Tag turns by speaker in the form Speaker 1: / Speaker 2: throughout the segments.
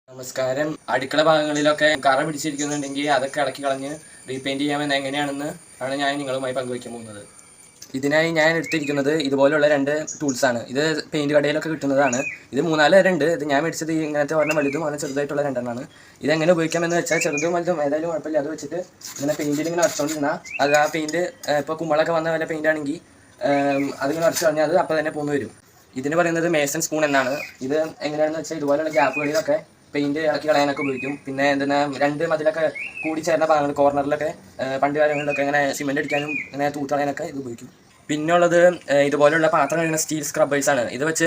Speaker 1: നമസ്കാരം. അടുക്കള ഭാഗങ്ങളിലൊക്കെ കറ പിടിച്ചിരിക്കുന്നുണ്ടെങ്കിൽ അതൊക്കെ ഇളക്കി കളഞ്ഞ് റീപെയിൻറ് ചെയ്യാമെന്ന് എങ്ങനെയാണെന്ന് ആണ് ഞാൻ നിങ്ങളുമായി പങ്കുവയ്ക്കാൻ പോകുന്നത്. ഇതിനായി ഞാൻ എടുത്തിരിക്കുന്നത് ഇതുപോലുള്ള 2 ടൂൾസാണ്. ഇത് പെയിൻറ് കടയിലൊക്കെ കിട്ടുന്നതാണ്. ഇത് 3-4 ഉണ്ട്. ഇത് ഞാൻ മേടിച്ചത് ഇങ്ങനത്തെ ഒരെണ്ണം വലുതും ഒരെണ്ണം ചെറുതായിട്ടുള്ള 2 ഇതെങ്ങനെ ഉപയോഗിക്കാമെന്ന് വെച്ചാൽ ചെറുതും വലുതും ഏതായാലും കുഴപ്പമില്ല. അത് വെച്ചിട്ട് ഇങ്ങനെ പെയിൻറ്റിൽ ഇങ്ങനെ അടച്ചുകൊണ്ടിരുന്നാൽ അത് ആ പെയിൻറ്റ് ഇപ്പോൾ കുമ്മളൊക്കെ വന്ന വല്ല പെയിൻ്റ് ആണെങ്കിൽ അതിങ്ങനെ അടച്ചു കളഞ്ഞാൽ അത് അപ്പോൾ തന്നെ പോന്നു വരും. ഇതിന് പറയുന്നത് മേസൺ സ്പൂൺ എന്നാണ്. ഇത് എങ്ങനെയാണെന്ന് വെച്ചാൽ ഇതുപോലെയുള്ള ഗ്യാപ്പുകളിലൊക്കെ പെയിൻറ്റ് ഇളക്കി കളയാനൊക്കെ ഉപയോഗിക്കും. പിന്നെ എന്തിനാ 2 മതിലൊക്കെ കൂടി ചേർന്ന ഭാഗങ്ങൾ കോർണറിലൊക്കെ പണ്ട് കാലങ്ങളിലൊക്കെ ഇങ്ങനെ സിമെൻറ്റ് അടിക്കാനും ഇങ്ങനെ തൂത്തളയാനൊക്കെ ഇത് ഉപയോഗിക്കും. പിന്നുള്ളത് ഇതുപോലെയുള്ള പാത്രം കഴിയുന്ന സ്റ്റീൽ സ്ക്രബേഴ്സാണ്. ഇത് വെച്ച്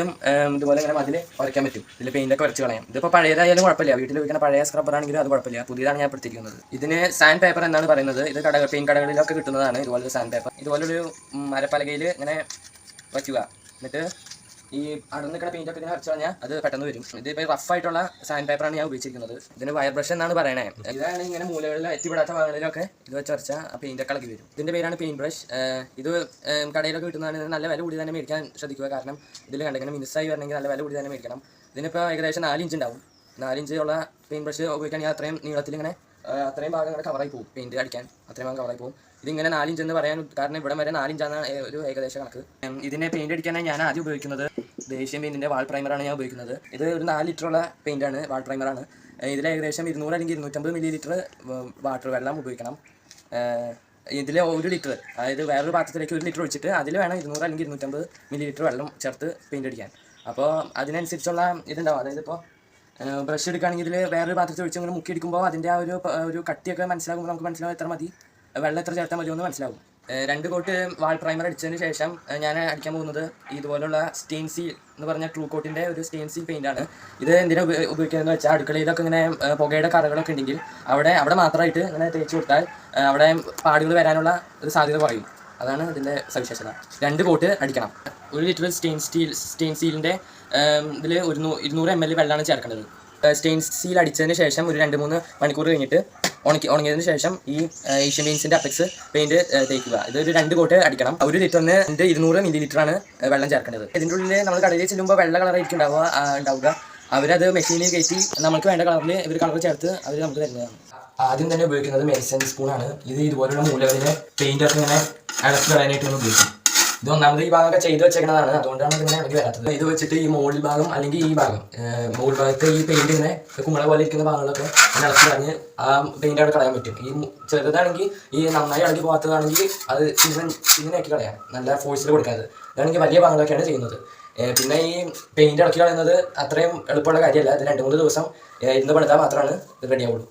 Speaker 1: ഇതുപോലെ ഇങ്ങനെ മതിൽ വരയ്ക്കാൻ പറ്റും. ഇതിൽ പെയിൻ്റൊക്കെ വരച്ച് കളയാം. ഇതിപ്പോൾ പഴയതായാലും കുഴപ്പമില്ല. വീട്ടിൽ ഉപയോഗിക്കുന്ന പഴയ സ്ക്രബ്ബറാണെങ്കിലും അത് കുഴപ്പമില്ല. പുതിയതാണ് ഞാൻ എടുത്തിരിക്കുന്നത്. ഇതിന് സാൻഡ് പേപ്പർ എന്നാണ് പറയുന്നത്. ഇത് പെയിൻറ്റ് കടകളിലൊക്കെ കിട്ടുന്നതാണ് ഇതുപോലൊരു സാൻഡ് പേപ്പർ. ഇതുപോലൊരു മരപ്പലകയിൽ ഇങ്ങനെ വയ്ക്കുക. എന്നിട്ട് ഈ അടർന്ന് നിൽക്കുന്ന പെയിൻ്റൊക്കെ ഇങ്ങനെ വരച്ച് കഴിഞ്ഞാൽ അത് പെട്ടെന്ന് വരും. ഇതിപ്പോൾ റഫായിട്ടുള്ള സാൻഡ് പേപ്പറാണ് ഞാൻ ഉപയോഗിച്ചിരിക്കുന്നത്. ഇതിന് വയർ ബ്രഷ് എന്നാണ് പറയണേ. ഇതാണ് ഇങ്ങനെ മൂലകളിൽ എത്തിപ്പെടാത്ത ഭാഗങ്ങളിലൊക്കെ ഇത് വെച്ച് വരച്ചാൽ ആ പെയിൻ്റൊക്കെ ഇളകി വരും. ഇതിൻ്റെ പേരാണ് പെയിൻറ്റ് ബ്രഷ്. ഇത് കടയിലൊക്കെ കിട്ടുന്നതാണ്. നല്ല വില കൂടി തന്നെ മേടിക്കാൻ ശ്രദ്ധിക്കുക. കാരണം ഇതിൽ കണ്ടിങ്ങനെ മിനുസായി വരണമെങ്കിൽ നല്ല വില കൂടി തന്നെ മേടിക്കണം. ഇതിനിപ്പോൾ ഏകദേശം 4 ഇഞ്ച് ഉണ്ടാവും. 4 ഇഞ്ച് ഉള്ള പെയിൻറ്റ് ബ്രഷ് ഉപയോഗിക്കുകയാണെങ്കിൽ അത്രയും നീളത്തിൽ ഇങ്ങനെ അത്രയും ഭാഗം ഇങ്ങനെ കവറായി പോകും. പെയിൻറ്റ് അടിക്കാൻ അത്രയും ഭാഗം കവറായി പോകും. ഇതിങ്ങനെ 4 ഇഞ്ച് എന്ന് പറയാൻ കാരണം ഇവിടെ വരെ 4 ഇഞ്ചാണ് ഒരു ഏകദേശ കണക്ക്. ഇതിനെ പെയിൻറ്റ് അടിക്കാനായി ഞാൻ ആദ്യം ഉപയോഗിക്കുന്നത് ദേശീയ പെയിൻറ്റിൻ്റെ വാൾ പ്രൈമറാണ് ഞാൻ ഉപയോഗിക്കുന്നത്. ഇത് ഒരു 4 ലിറ്ററുള്ള പെയിൻ്റാണ്, വാൾ പ്രൈമറാണ്. ഇതിൽ ഏകദേശം 200 അല്ലെങ്കിൽ 250 മില്ലി ലിറ്റർ വാട്ടർ വെള്ളം ഉപയോഗിക്കണം. ഇതിൽ 1 ലിറ്റർ, അതായത് വേറൊരു പാത്രത്തിലേക്ക് 1 ലിറ്റർ ഒഴിച്ചിട്ട് അതിൽ വേണം 200 അല്ലെങ്കിൽ 250 മില്ലി ലിറ്റർ വെള്ളം ചേർത്ത് പെയിൻറ്റ് അടിക്കാൻ. അപ്പോൾ അതിനനുസരിച്ചുള്ള ഇതുണ്ടാവും. അതായത് ഇപ്പോൾ ബ്രഷ് എടുക്കുകയാണെങ്കിൽ ഇതിൽ വേറൊരു പാത്രത്തിൽ ഒഴിച്ച് ഇങ്ങനെ മുക്കി എടുക്കുമ്പോൾ അതിൻ്റെ ആ ഒരു കട്ടിയൊക്കെ മനസ്സിലാകുമ്പോൾ നമുക്ക് മനസ്സിലാവും എത്ര മതി, വെള്ളം എത്ര ചേർത്താൽ മതിയോ എന്ന് മനസ്സിലാവും. 2 കോട്ട് വാൾ പ്രൈമർ അടിച്ചതിന് ശേഷം ഞാൻ അടിക്കാൻ പോകുന്നത് ഇതുപോലുള്ള സ്റ്റെയിൻസീൽ എന്ന് പറഞ്ഞ ട്രൂ കോട്ടിൻ്റെ ഒരു സ്റ്റെയിൻസീൽ പെയിൻ്റാണ്. ഇത് എന്തിനാ ഉപയോഗിക്കുന്നതെന്ന് വെച്ചാൽ അടുക്കളയിലൊക്കെ ഇങ്ങനെ പുകയുടെ കറകളൊക്കെ ഉണ്ടെങ്കിൽ അവിടെ മാത്രമായിട്ട് ഇങ്ങനെ തേച്ച് കൊടുത്താൽ അവിടെ പാടുകൾ വരാനുള്ള ഒരു സാധ്യത കുറയും. അതാണ് ഇതിൻ്റെ സവിശേഷത. 2 കോട്ട് അടിക്കണം. 1 ലിറ്റർ സ്റ്റെയിൻസീലിൻ്റെ ഇതിൽ 200 ml വെള്ളമാണ് ചേർക്കേണ്ടത്. സ്റ്റെയിൻസീൽ അടിച്ചതിന് ശേഷം ഒരു 2-3 മണിക്കൂർ കഴിഞ്ഞിട്ട് ഉണങ്ങിയതിന് ശേഷം ഈ ഏഷ്യൻ പെയിൻറ്റ്സിൻ്റെ അപ്പെക്സ് പെയിൻറ്റ് തേക്കുക. ഇതൊരു 2 കോട്ട് അടിക്കണം. 1 ലിറ്ററിന് 200 മില്ലി ലിറ്ററാണ് വെള്ളം ചേർക്കേണ്ടത്. ഇതിൻ്റെ ഉള്ളിൽ നമ്മൾ കടയിൽ ചെല്ലുമ്പോൾ വെള്ള കളറായിരിക്കും ഉണ്ടാവുക. അവരത് മെഷീനിൽ കയറ്റി നമുക്ക് വേണ്ട കളറിൽ ഇവർ കളർ ചേർത്ത് അവർ നമുക്ക് തരുന്നതാണ്. ആദ്യം തന്നെ ഉപയോഗിക്കുന്നത് മേസൺ സ്പൂണാണ്. ഇത് ഇതുപോലുള്ള മൂലകളിൽ പെയിൻ്റൊക്കെ ഇങ്ങനെ ഇളക്കി കളയാനായിട്ടാണ് ഉപയോഗിക്കുന്നത്. ഇത് ഒന്നാമത് ഈ ഭാഗമൊക്കെ ചെയ്ത് വെച്ചേക്കുന്നതാണ്, അതുകൊണ്ടാണ് ഇതിങ്ങനെ ഇളകി വരാത്തത്. ഇത് വെച്ചിട്ട് ഈ മുകൾ ഭാഗം അല്ലെങ്കിൽ ഈ ഭാഗം മുകൾ ഭാഗത്ത് ഈ പെയിൻറ്റ് ഇങ്ങനെ കുമ്പള പോലെ ഇരിക്കുന്ന ഭാഗങ്ങളൊക്കെ ഇളക്കി കളഞ്ഞ് ആ പെയിൻ്റ് അവിടെ കളയാൻ പറ്റും. ഈ ചെറുതാണെങ്കിൽ ഈ നന്നായി ഇളകി പോകാത്തതാണെങ്കിൽ അത് ഇങ്ങനെയാക്കി കളയാം, നല്ല ഫോഴ്സിൽ കൊടുക്കാതെ. ഇതാണെങ്കിൽ വലിയ ഭാഗങ്ങളൊക്കെയാണ് ചെയ്യുന്നത്. പിന്നെ ഈ പെയിൻറ്റ് ഇളക്കി കളയുന്നത് അത്രയും എളുപ്പമുള്ള കാര്യമല്ല. ഇത് 2-3 ദിവസം ഇരുന്ന് പണിതാൽ മാത്രമാണ് ഇത് റെഡിയാവുള്ളൂ.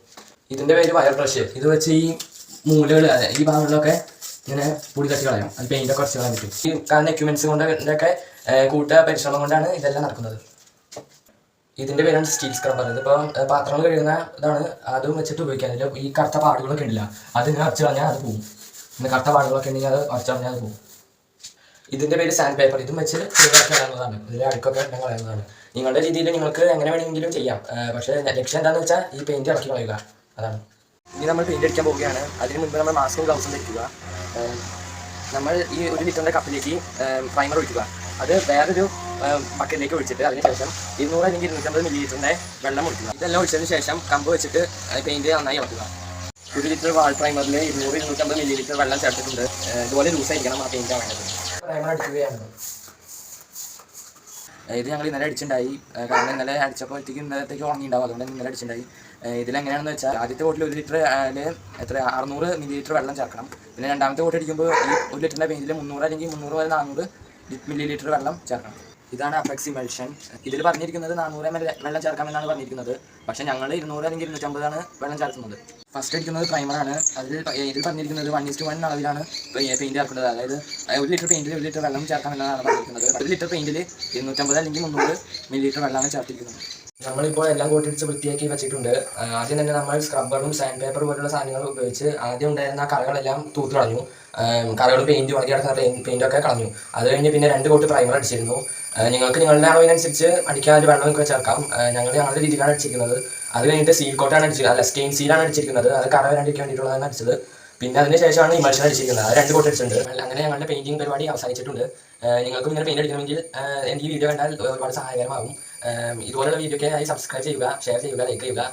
Speaker 1: ഇതിൻ്റെ പേര് വയർ ബ്രഷ്. ഇത് വെച്ച് ഈ മൂലകൾ ഈ ഭാഗങ്ങളിലൊക്കെ ഇങ്ങനെ പൊടി തട്ടി കളയാം. അത് പെയിൻ്റൊക്കെ കുറച്ച് കളയാൻ പറ്റും. ഈ കാണുന്ന എക്യുപ്മെൻറ്റ്സ് കൊണ്ടൊക്കെ പരിശ്രമം കൊണ്ടാണ് ഇതെല്ലാം നടക്കുന്നത്. ഇതിൻ്റെ പേരാണ് സ്റ്റീൽ സ്ക്രബ്ബർ. ഇതിപ്പോൾ പാത്രങ്ങൾ കഴുകുന്ന ഇതാണ്. അതും വെച്ചിട്ട് ഉപയോഗിക്കാൻ ഈ കറുത്ത പാടുകളൊക്കെ ഉണ്ടില്ല, അതിങ്ങനെ അരച്ച് കളഞ്ഞാൽ അത് പോകും. പിന്നെ കറുത്ത പാടുകളൊക്കെ ഉണ്ടെങ്കിൽ അത് അരച്ച് കളഞ്ഞാൽ അത് പോകും. ഇതിൻ്റെ പേര് സാൻഡ് പേപ്പർ. ഇതും വെച്ച് ശരിയാക്കി കളയുന്നതാണ്. ഇതിൽ അടുക്കൊക്കെ ഉണ്ടെങ്കിൽ കളയുന്നതാണ്. നിങ്ങളുടെ രീതിയിൽ നിങ്ങൾക്ക് എങ്ങനെ വേണമെങ്കിലും ചെയ്യാം. പക്ഷേ ലക്ഷ്യം എന്താണെന്ന് വെച്ചാൽ ഈ പെയിൻറ്റ് ഇറക്കി കളയുക, അതാണ്. ഇനി നമ്മൾ പെയിൻറ്റ് അടിക്കാൻ പോവുകയാണ്. അതിന് മുൻപ് നമ്മൾ മാസ്കും ഗ്ലൗസും ധരിക്കുക. നമ്മൾ ഈ 1 ലിറ്ററിൻ്റെ കപ്പിലേക്ക് പ്രൈമർ ഒഴിക്കുക. അത് വേറൊരു ബക്കറ്റിലേക്ക് ഒഴിച്ചിട്ട് അതിനുശേഷം 200 അല്ലെങ്കിൽ 250 മില്ലി ലിറ്ററിൻ്റെ വെള്ളം ഒഴിക്കുക. ഇതെല്ലാം ഒഴിച്ചതിന് ശേഷം കമ്പ് വെച്ചിട്ട് പെയിൻറ്റ് നന്നായി ഇളക്കുക. 1 ലിറ്റർ വാൾ പ്രൈമറിൽ 200-250 മില്ലി ലിറ്റർ വെള്ളം ചേർത്തിട്ടുണ്ട്. ഇതുപോലെ ലൂസായിരിക്കണം ആ പെയിൻറ്റ് ആവേണ്ടത്. പ്രൈമർ അടിക്കുകയാണ്. ഇത് ഞങ്ങൾ ഇന്നലെ അടിച്ചിട്ടുണ്ടായി. കാരണം ഇന്നലെ അടിച്ചപ്പോഴത്തേക്ക് ഇന്നലത്തേക്ക് ഉണങ്ങിയിട്ടുണ്ടാവും, അതുകൊണ്ട് ഇന്നലെ അടിച്ചിട്ടുണ്ടായി. ഇതിലെങ്ങനെയാണെന്ന് വെച്ചാൽ ആദ്യത്തെ ബോട്ടിൽ 1 ലിറ്റർ 600 മില്ലി ലിറ്റർ വെള്ളം ചേർക്കണം. പിന്നെ രണ്ടാമത്തെ ബോട്ട് അടിക്കുമ്പോൾ ഈ 1 ലിറ്ററിൻ്റെ പെയിൻറ്റിൽ 300 അല്ലെങ്കിൽ 400 മില്ലി ലിറ്റർ വെള്ളം ചേർക്കണം. ഇതാണ് അപ്പെക്സ് ഇമൽഷൻ. ഇതിൽ പറഞ്ഞിരിക്കുന്നത് 400 ml വെള്ളം ചേർക്കാമെന്നാണ് പറഞ്ഞിരിക്കുന്നത്. പക്ഷേ ഞങ്ങൾ 200 അല്ലെങ്കിൽ 250 വെള്ളം ചേർക്കുന്നത്. ഫസ്റ്റ് അടിക്കുന്നത് പ്രൈമറാണ്. ഇതിൽ പറഞ്ഞിരിക്കുന്നത് 1:1 അളവിലാണ് പെയിൻറ്റ് ചേർക്കുന്നത്. അതായത് 1 ലിറ്റർ പെയിൻറ്റിൽ 1 ലിറ്റർ വെള്ളം ചേർക്കാമെന്നാണ് പറഞ്ഞിരിക്കുന്നത്. 1 ലിറ്റർ പെയിൻറ്റിൽ 250 അല്ലെങ്കിൽ 300 മില്ലി ലിറ്റർ വെള്ളമാണ് ചേർത്തിരിക്കുന്നത്. നമ്മളിപ്പോൾ എല്ലാം കൂട്ടിടിച്ച് വൃത്തിയാക്കി വെച്ചിട്ടുണ്ട്. ആദ്യം തന്നെ നമ്മൾ സ്ക്രബ്ബറും സാൻഡ് പേപ്പർ പോലുള്ള സാധനങ്ങൾ ഉപയോഗിച്ച് ആദ്യം ഉണ്ടായിരുന്ന കറകളെല്ലാം തൂത്ത് കളഞ്ഞു. കറകൾ പെയിൻറ്റ് ഉണക്കി കിടക്കുന്ന പെയിൻറ്റൊക്കെ കളഞ്ഞു. അത് കഴിഞ്ഞ് പിന്നെ 2 കോട്ട് പ്രൈമർ അടിച്ചിരുന്നു. നിങ്ങൾക്ക് നിങ്ങളുടെ അളവിനനുസരിച്ച് അടിക്കാൻ ഒരു വെള്ളമൊക്കെ ചേർക്കാം. ഞങ്ങളുടെ രീതിയിലാണ് അടിച്ചിരിക്കുന്നത്. അത് കഴിഞ്ഞിട്ട് സീൽ കോട്ടാണ് സ്റ്റെയിൻ സീലാണ് അടിച്ചിരിക്കുന്നത്. അത് കറ വരാണ്ടിരിക്കാൻ വേണ്ടിയിട്ടുള്ളതാണ് അടിച്ചത്. പിന്നെ അതിന് ശേഷമാണ് ഇമൾഷൻ അടിച്ചിരിക്കുന്നത്. അത് 2 കോട്ട് അടിച്ചിട്ടുണ്ട്. അങ്ങനെ ഞങ്ങളുടെ പെയിന്റിംഗ് പരിപാടി അവസാനിച്ചിട്ടുണ്ട്. നിങ്ങൾക്കും ഇങ്ങനെ പെയിന്റ് അടിക്കണമെങ്കിൽ എനിക്ക് ഈ വീഡിയോ കണ്ടാൽ ഒരുപാട് സഹായകരമാകും. ഇതുപോലുള്ള വീഡിയോയ്ക്കായി സബ്സ്ക്രൈബ് ചെയ്യുക, ഷെയർ ചെയ്യുക, ലൈക്ക് ചെയ്യുക.